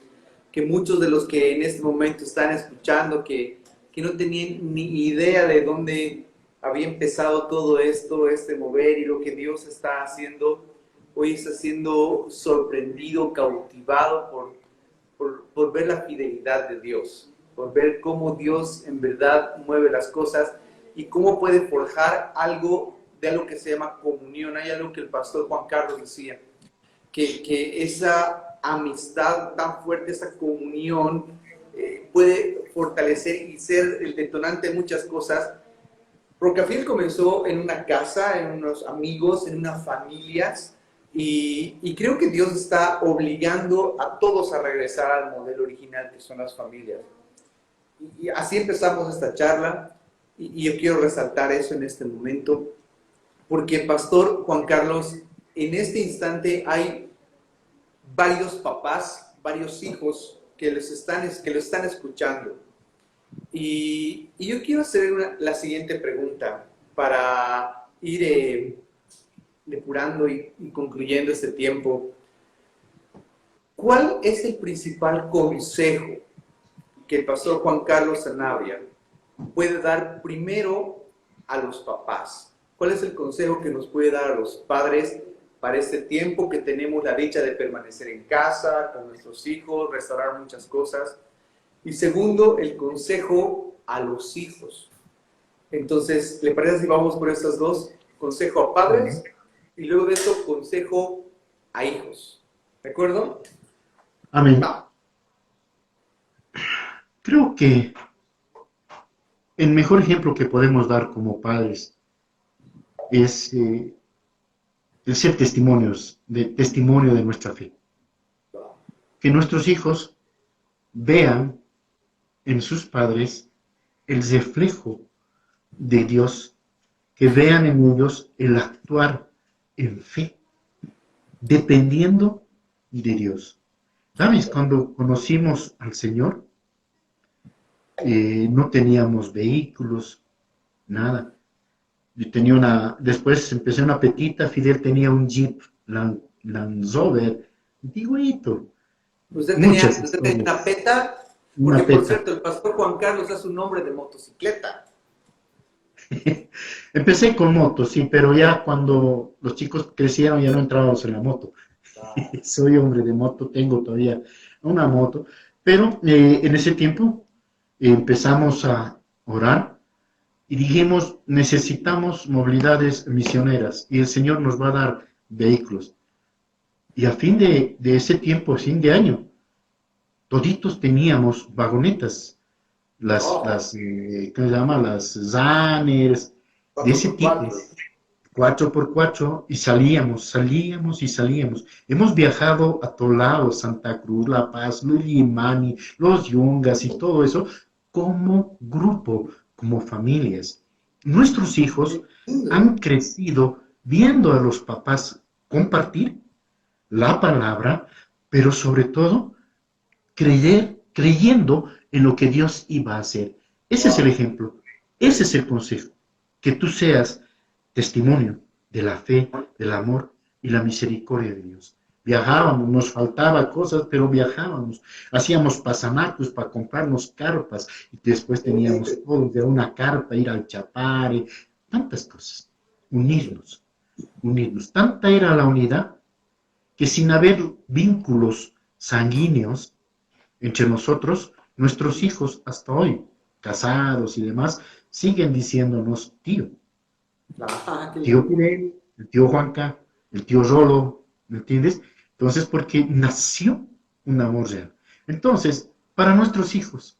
muchos de los que en este momento están escuchando, que no tenían ni idea de dónde había empezado todo esto, este mover y lo que Dios está haciendo, hoy está siendo sorprendido, cautivado por ver la fidelidad de Dios, por ver cómo Dios en verdad mueve las cosas y cómo puede forjar algo de algo que se llama comunión. Hay algo que el pastor Juan Carlos decía, que esa amistad tan fuerte, esa comunión puede fortalecer y ser el detonante de muchas cosas. Rocafil comenzó en una casa, en unos amigos, en unas familias, y creo que Dios está obligando a todos a regresar al modelo original que son las familias. Y así empezamos esta charla, y yo quiero resaltar eso en este momento, porque Pastor Juan Carlos, en este instante hay varios papás, varios hijos que lo están escuchando. Y yo quiero hacer la siguiente pregunta para ir depurando y concluyendo este tiempo. ¿Cuál es el principal consejo que el pastor Juan Carlos Sanabria puede dar primero a los papás? ¿Cuál es el consejo que nos puede dar a los padres para este tiempo que tenemos la dicha de permanecer en casa, con nuestros hijos, restaurar muchas cosas? Y segundo, el consejo a los hijos. Entonces, ¿le parece si vamos por estas dos? Consejo a padres y luego de eso, consejo a hijos. ¿De acuerdo? Amén. Creo que el mejor ejemplo que podemos dar como padres es el ser testimonio de nuestra fe. Que nuestros hijos vean en sus padres el reflejo de Dios, que vean en ellos el actuar en fe, dependiendo de Dios. ¿Sabes? Cuando conocimos al Señor, no teníamos vehículos, nada. Yo tenía después empecé una petita, Fidel tenía un Jeep Land Rover, antiguito. Usted tenía una peta, porque por cierto, el pastor Juan Carlos es un hombre de motocicleta. Empecé con motos, sí, pero ya cuando los chicos crecieron ya no entrábamos en la moto. Soy hombre de moto, tengo todavía una moto, pero en ese tiempo empezamos a orar y dijimos, necesitamos movilidades misioneras y el Señor nos va a dar vehículos. Y a fin de ese tiempo, fin de año, toditos teníamos vagonetas, ¿cómo se llama? Las Zanners, de ese tipo. cuatro por cuatro, y salíamos y salíamos. Hemos viajado a todos lados, Santa Cruz, La Paz, los Limani, los Yungas y todo eso, como grupo, como familias. Nuestros hijos han crecido viendo a los papás compartir la palabra, pero sobre todo creyendo en lo que Dios iba a hacer. Ese es el ejemplo, ese es el consejo, que tú seas testimonio de la fe, del amor y la misericordia de Dios. Viajábamos, nos faltaba cosas, pero viajábamos. Hacíamos pasanacos para comprarnos carpas y después teníamos todo de una carpa, ir al Chapare, tantas cosas. Unirnos, unirnos. Tanta era la unidad que sin haber vínculos sanguíneos entre nosotros, nuestros hijos hasta hoy, casados y demás, siguen diciéndonos tío. Tío Fidel, el tío Juanca, el tío Rolo, ¿me entiendes? Entonces, porque nació un amor real. Entonces, para nuestros hijos,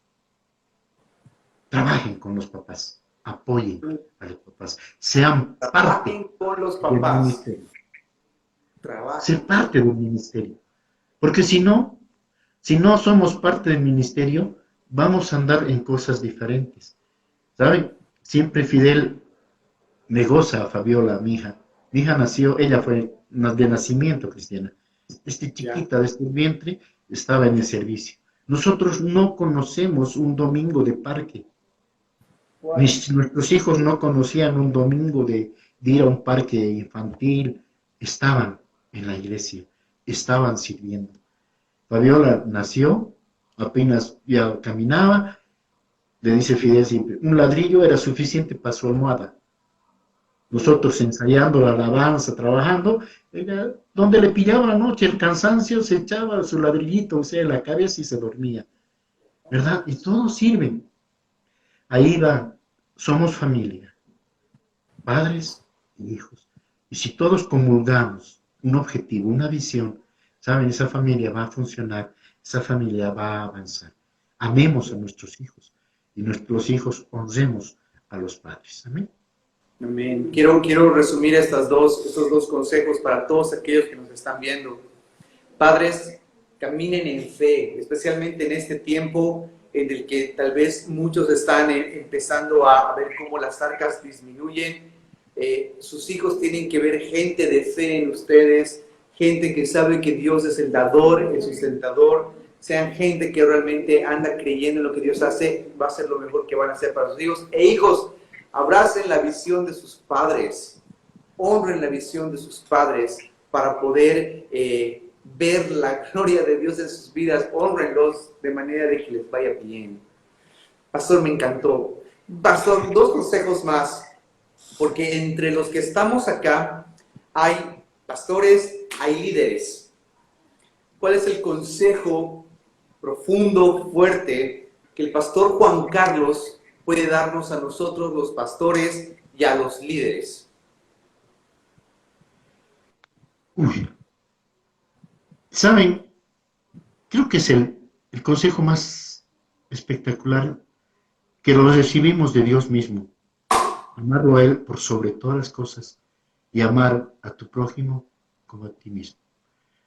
trabajen con los papás, apoyen a los papás, sean parte con los del papás. ministerio. Ser parte del ministerio. Porque si no somos parte del ministerio, vamos a andar en cosas diferentes. ¿Saben? Siempre Fidel me goza a Fabiola, mi hija. Mi hija nació, ella fue de nacimiento cristiana. Desde chiquita, desde el vientre, estaba en el servicio. Nosotros no conocemos un domingo de parque. Nuestros hijos no conocían un domingo de ir a un parque infantil. Estaban en la iglesia, estaban sirviendo. Fabiola nació, apenas ya caminaba, le dice Fidel siempre, un ladrillo era suficiente para su almohada. Nosotros ensayando la alabanza, trabajando, ella, donde le pillaba la noche el cansancio, se echaba su ladrillito, o sea, en la cabeza y se dormía. ¿Verdad? Y todos sirven. Ahí va, somos familia, padres y hijos. Y si todos comulgamos un objetivo, una visión, ¿saben? Esa familia va a funcionar, esa familia va a avanzar. Amemos a nuestros hijos y nuestros hijos honremos a los padres. Amén. Amén. Quiero resumir estos dos consejos para todos aquellos que nos están viendo. Padres, caminen en fe, especialmente en este tiempo en el que tal vez muchos están empezando a ver cómo las arcas disminuyen. Sus hijos tienen que ver gente de fe en ustedes, gente que sabe que Dios es el dador, el sustentador, sean gente que realmente anda creyendo en lo que Dios hace, va a ser lo mejor que van a hacer para sus hijos. E hijos, abracen la visión de sus padres, honren la visión de sus padres para poder ver la gloria de Dios en sus vidas, honrenlos de manera de que les vaya bien. Pastor, me encantó. Pastor, dos consejos más, porque entre los que estamos acá hay pastores, hay líderes. ¿Cuál es el consejo profundo, fuerte, que el pastor Juan Carlos puede darnos a nosotros, los pastores, y a los líderes? Uy, ¿saben? Creo que es el consejo más espectacular que lo recibimos de Dios mismo. Amarlo a Él por sobre todas las cosas y amar a tu prójimo como a ti mismo.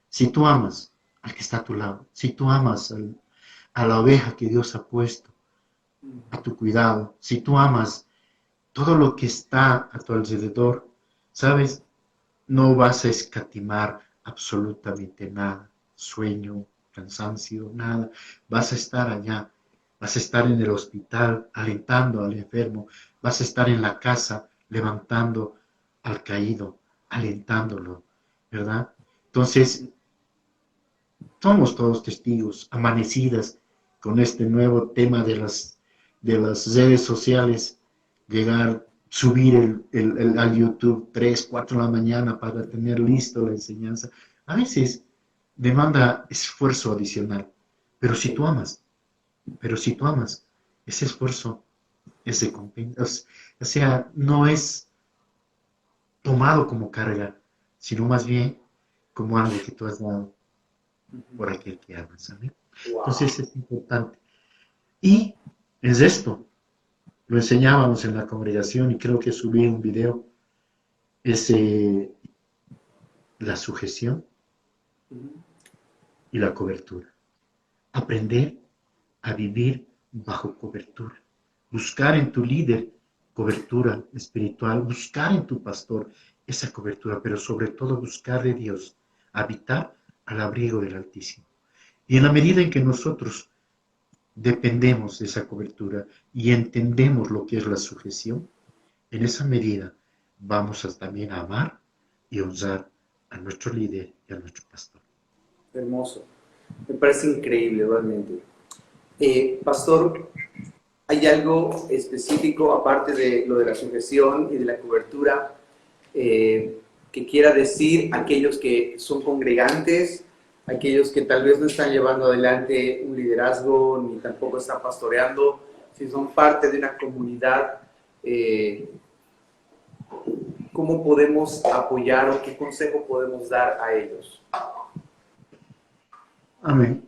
Si tú amas al que está a tu lado, si tú amas a la oveja que Dios ha puesto a tu cuidado, si tú amas todo lo que está a tu alrededor, ¿sabes? No vas a escatimar absolutamente nada, sueño, cansancio, nada. Vas a estar allá, vas a estar en el hospital alentando al enfermo, vas a estar en la casa levantando al caído, alentándolo, ¿verdad? Entonces, somos todos testigos, amanecidas con este nuevo tema de las redes sociales, llegar, subir al YouTube 3, 4 de la mañana para tener listo la enseñanza. A veces demanda esfuerzo adicional, pero si tú amas, ese esfuerzo es recompensa, o sea, no es tomado como carga, sino más bien como algo que tú has dado por aquel que amas. ¿Amén? Entonces es importante. Y es esto, lo enseñábamos en la congregación y creo que subí un video. es la sujeción y la cobertura. Aprender a vivir bajo cobertura. Buscar en tu líder cobertura espiritual, buscar en tu pastor esa cobertura, pero sobre todo buscar de Dios, habitar al abrigo del Altísimo. Y en la medida en que nosotros dependemos de esa cobertura y entendemos lo que es la sujeción, en esa medida vamos también a amar y honrar a nuestro líder y a nuestro pastor. Hermoso. Me parece increíble, realmente. Pastor, ¿hay algo específico, aparte de lo de la sujeción y de la cobertura, que quiera decir a aquellos que son congregantes, aquellos que tal vez no están llevando adelante un liderazgo, ni tampoco están pastoreando, si son parte de una comunidad? ¿Cómo podemos apoyar o qué consejo podemos dar a ellos? Amén.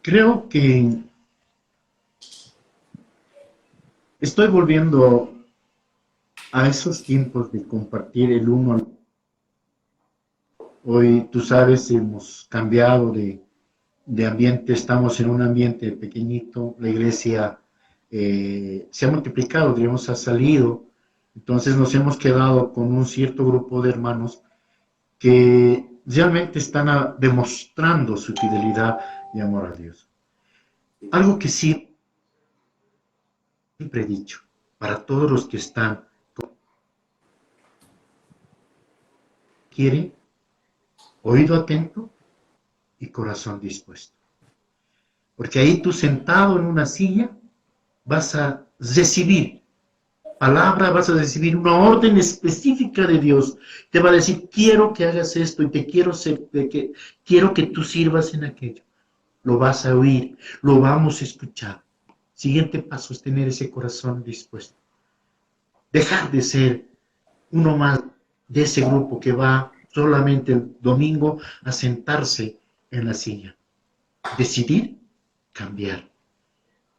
Creo que estoy volviendo a esos tiempos de compartir el uno al otro. Hoy, tú sabes, hemos cambiado de ambiente, estamos en un ambiente pequeñito, la iglesia se ha multiplicado, digamos, ha salido, entonces nos hemos quedado con un cierto grupo de hermanos que realmente están demostrando su fidelidad y amor a Dios. Algo que sí siempre he dicho, para todos los que están, quieren oído atento y corazón dispuesto. Porque ahí tú sentado en una silla vas a recibir palabra, vas a recibir una orden específica de Dios. Te va a decir, quiero que hagas esto y te quiero quiero que tú sirvas en aquello. Lo vas a oír, lo vamos a escuchar. Siguiente paso es tener ese corazón dispuesto. Dejar de ser uno más de ese grupo que va solamente el domingo a sentarse en la silla. Decidir cambiar.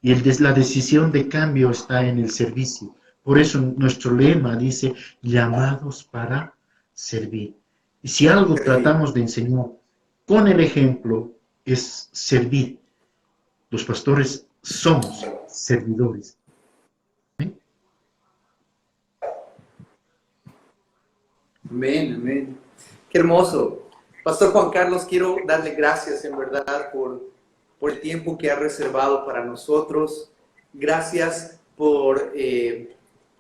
Y la decisión de cambio está en el servicio. Por eso nuestro lema dice, llamados para servir. Y si algo tratamos de enseñar con el ejemplo, es servir. Los pastores somos servidores. Amén, amén. Qué hermoso. Pastor Juan Carlos, quiero darle gracias en verdad por el tiempo que ha reservado para nosotros. Gracias por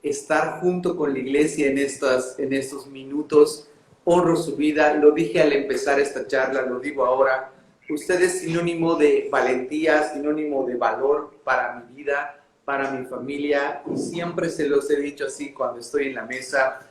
estar junto con la iglesia en estos minutos. Honro su vida. Lo dije al empezar esta charla, lo digo ahora. Usted es sinónimo de valentía, sinónimo de valor para mi vida, para mi familia. Y siempre se los he dicho así cuando estoy en la mesa.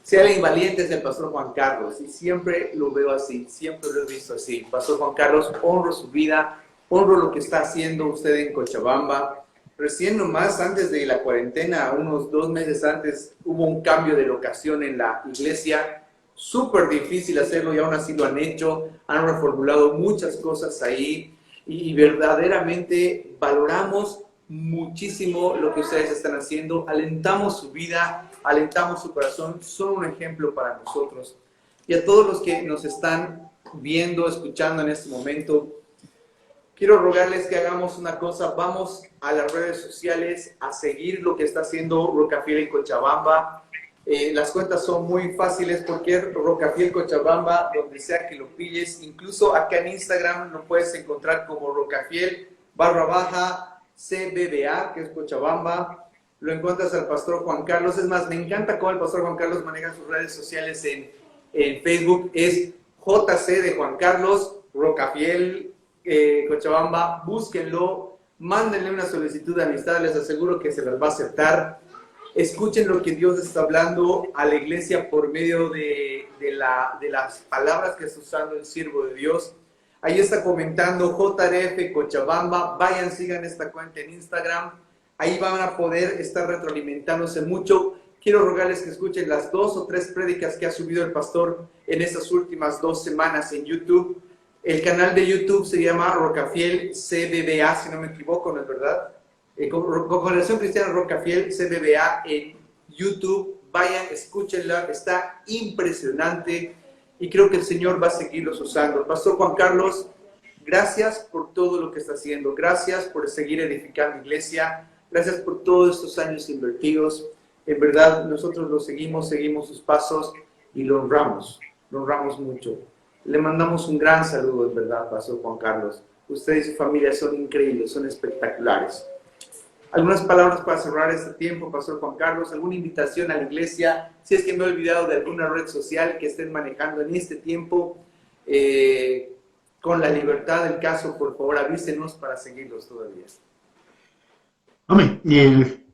Si alguien valiente es el pastor Juan Carlos, y siempre lo veo así, siempre lo he visto así. Pastor Juan Carlos, honro su vida, honro lo que está haciendo usted en Cochabamba. Recién nomás, antes de la cuarentena, unos 2 meses antes, hubo un cambio de locación en la iglesia. Súper difícil hacerlo y aún así lo han hecho, han reformulado muchas cosas ahí y verdaderamente valoramos muchísimo lo que ustedes están haciendo, alentamos su vida, alentamos su corazón, son un ejemplo para nosotros. Y a todos los que nos están viendo, escuchando en este momento, quiero rogarles que hagamos una cosa, vamos a las redes sociales a seguir lo que está haciendo Rocafiel en Cochabamba. Las cuentas son muy fáciles porque es Rocafiel Cochabamba, donde sea que lo pilles, incluso acá en Instagram lo puedes encontrar como Rocafiel_CBBA, que es Cochabamba. Lo encuentras al pastor Juan Carlos. Es más, me encanta cómo el pastor Juan Carlos maneja sus redes sociales en Facebook. Es JC de Juan Carlos, Rocafiel, Cochabamba. Búsquenlo, mándenle una solicitud de amistad, les aseguro que se las va a aceptar. Escuchen lo que Dios está hablando a la iglesia por medio de las palabras que está usando el siervo de Dios. Ahí está comentando JRF Cochabamba. Vayan, sigan esta cuenta en Instagram. Ahí van a poder estar retroalimentándose mucho. Quiero rogarles que escuchen las 2 o 3 prédicas que ha subido el pastor en estas últimas 2 semanas en YouTube. El canal de YouTube se llama Rocafiel CBBA, si no me equivoco, ¿no es verdad? Congregación Cristiana Rocafiel CBBA en YouTube. vayan, escúchenla, está impresionante y creo que el Señor va a seguirlos usando. Pastor Juan Carlos, gracias por todo lo que está haciendo, gracias por seguir edificando iglesia, gracias por todos estos años invertidos. En verdad, nosotros lo seguimos sus pasos y lo honramos mucho. Le mandamos un gran saludo, en verdad, Pastor Juan Carlos. Usted y su familia son increíbles, son espectaculares. Algunas palabras para cerrar este tiempo, Pastor Juan Carlos, alguna invitación a la iglesia, si es que me he olvidado de alguna red social que estén manejando en este tiempo, con la libertad del caso, por favor avísenos para seguirlos todavía. Hombre,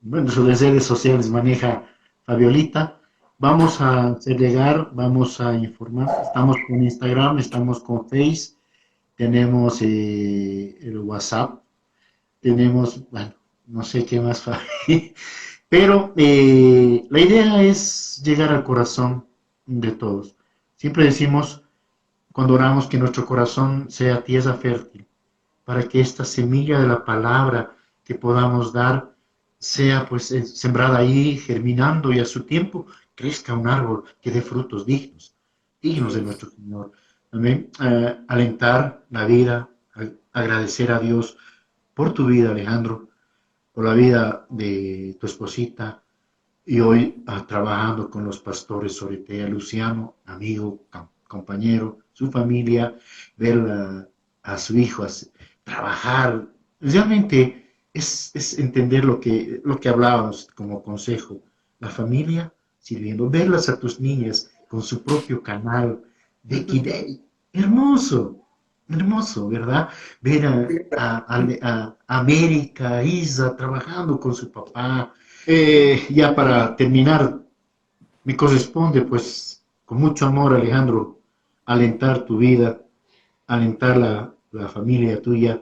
bueno, sus redes sociales maneja Fabiolita. Vamos a hacer llegar, vamos a informar. Estamos con Instagram, estamos con Face, tenemos el WhatsApp, tenemos, bueno, no sé qué más, pero la idea es llegar al corazón de todos. Siempre decimos, cuando oramos, que nuestro corazón sea tierra fértil, para que esta semilla de la palabra que podamos dar sea pues sembrada ahí, germinando y a su tiempo crezca un árbol que dé frutos dignos de nuestro Señor. Amén. Alentar la vida, agradecer a Dios por tu vida, Alejandro, por la vida de tu esposita y hoy trabajando con los pastores, sobre todo Luciano, amigo, compañero, su familia, ver a su hijo trabajar. Realmente es entender lo que hablábamos como consejo. La familia sirviendo, verlas a tus niñas con su propio canal de Kidei. Hermoso, hermoso, ¿verdad? Ver a América, a Isa trabajando con su papá. Ya para terminar, me corresponde, pues, con mucho amor, Alejandro, alentar tu vida, alentar la familia tuya.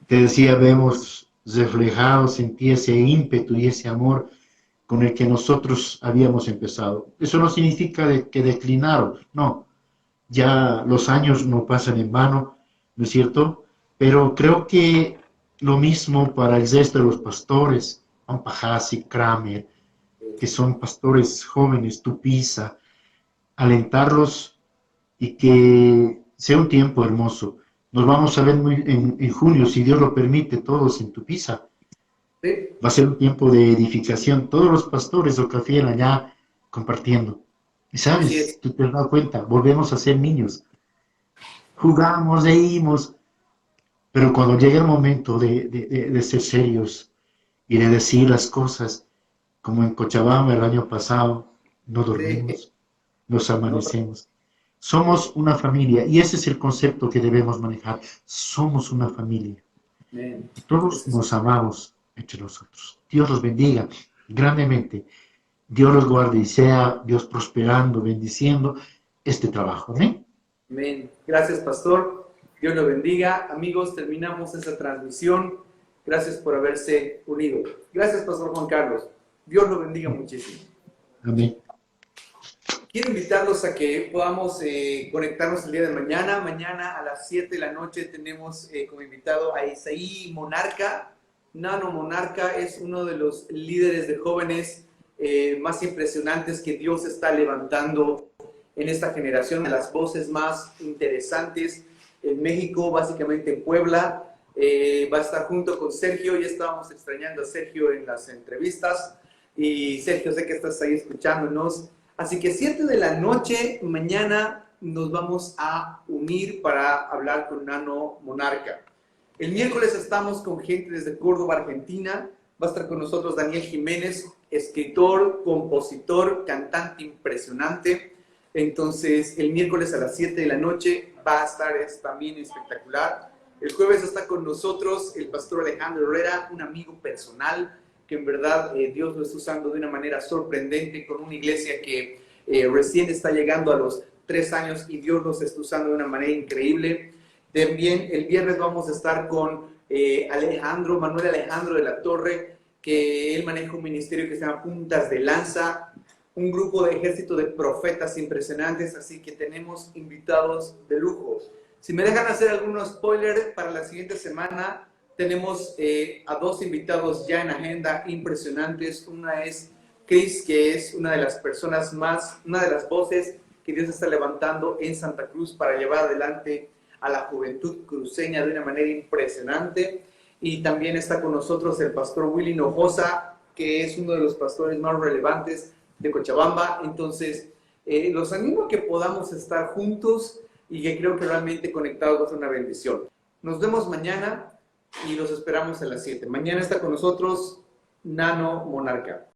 Te decía, vemos reflejados en ti ese ímpetu y ese amor con el que nosotros habíamos empezado. Eso no significa que declinaron, no, ya los años no pasan en vano, ¿no es cierto? Pero creo que lo mismo para el resto de los pastores, Ampajasi, Kramer, que son pastores jóvenes, Tupisa, alentarlos y que sea un tiempo hermoso. Nos vamos a ver en junio, si Dios lo permite, todos en Tupisa. Sí. Va a ser un tiempo de edificación. Todos los pastores o café allá compartiendo. Y sabes, tú te has dado cuenta, volvemos a ser niños. Jugamos, reímos, pero cuando llega el momento de ser serios y de decir las cosas, como en Cochabamba el año pasado, no dormimos, nos amanecemos. Somos una familia y ese es el concepto que debemos manejar. Somos una familia. Todos nos amamos entre nosotros. Dios los bendiga grandemente. Dios los guarde y sea Dios prosperando, bendiciendo este trabajo. Amén. Amén. Gracias, pastor. Dios lo bendiga. Amigos, terminamos esta transmisión. Gracias por haberse unido. Gracias, pastor Juan Carlos. Dios lo bendiga muchísimo. Amén. Quiero invitarlos a que podamos conectarnos el día de mañana. Mañana a las 7 de la noche tenemos como invitado a Isaí Monarca. Nano Monarca es uno de los líderes de jóvenes más impresionantes que Dios está levantando en esta generación, de las voces más interesantes en México, básicamente en Puebla. Va a estar junto con Sergio. Ya estábamos extrañando a Sergio en las entrevistas. Y Sergio, sé que estás ahí escuchándonos. Así que 7 de la noche, mañana nos vamos a unir para hablar con Nano Monarca. El miércoles estamos con gente desde Córdoba, Argentina. Va a estar con nosotros Daniel Jiménez, escritor, compositor, cantante impresionante. Entonces, el miércoles a las 7 de la noche va a estar también espectacular. El jueves está con nosotros el pastor Alejandro Herrera, un amigo personal, que en verdad Dios lo está usando de una manera sorprendente con una iglesia que recién está llegando a los 3 años y Dios los está usando de una manera increíble. También el viernes vamos a estar con Manuel Alejandro de la Torre, que él maneja un ministerio que se llama Puntas de Lanza, un grupo de ejército de profetas impresionantes, así que tenemos invitados de lujo. Si me dejan hacer algunos spoilers para la siguiente semana, tenemos a 2 invitados ya en agenda impresionantes. Una es Chris, que es una de las voces que Dios está levantando en Santa Cruz para llevar adelante a la juventud cruceña de una manera impresionante. Y también está con nosotros el pastor Willy Hinojosa, que es uno de los pastores más relevantes de Cochabamba. Entonces, los animo a que podamos estar juntos y que creo que realmente conectados va a ser una bendición. Nos vemos mañana y los esperamos a las 7. Mañana está con nosotros Nano Monarca.